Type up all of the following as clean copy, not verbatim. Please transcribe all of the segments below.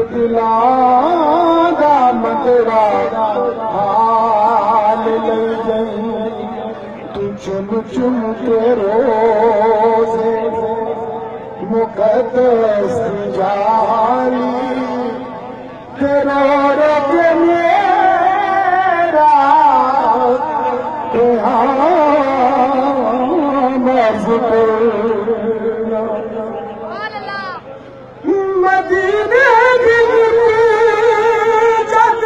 دلاغا مدرا حال لے جائیں تو چن چن کے روزے مقدس جالی تیرا رب میرا مرض کرنا مدینے کی جد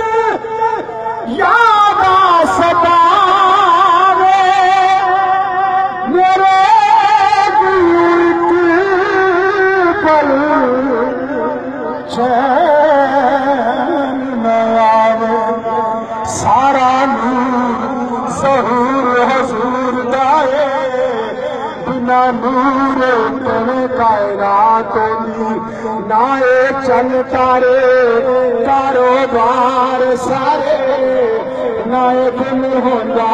یاد ستاوے میرے گیت پل چین نہ آوے سارا نور ظہور حضور دائے بنا نور تیرے کائنات ہوگی نہ چل تارے کاروبار سارے نہ دن ہوگا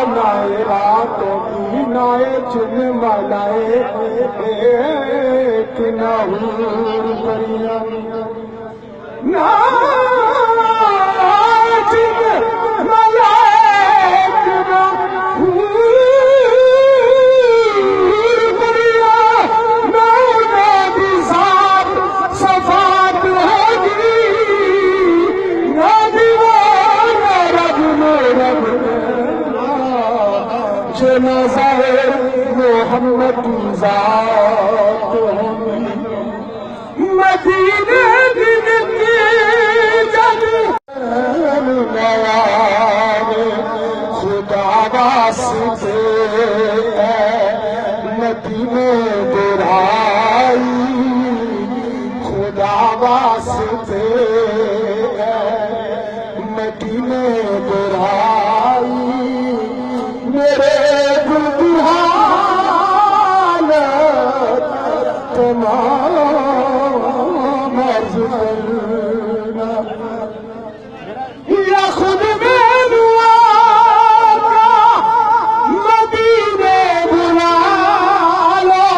نہ رات ہوگی نہ چن ملائے ایک نہ حور بریا نہ چن ملائے نہ نظر محمد کی ذات ہوگی مدینے دن کی جد خدا واسطے مدینے برائی خدا واسطے مدینے برائی میرے تمام عرض کرنا یا خود میں دعا کا مدینے بلا لو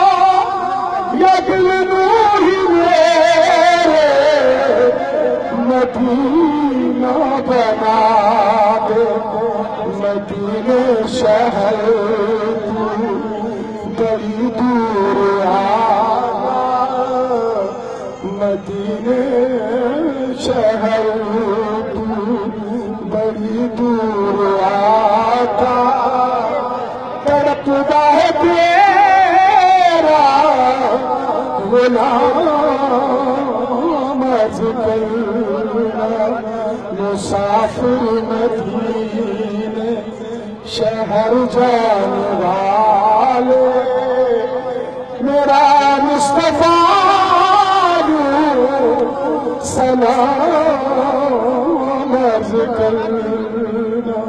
یا دل نوری میرے مدینہ بنا دے مدینے شہر بڑی دور مدینے شہر بڑی دور آتا تڑپتا ہے تیرا غلام عرض کرنا مسافر مدینے شہر جانے والے میرا مصطفیٰ سلام عرض کرنا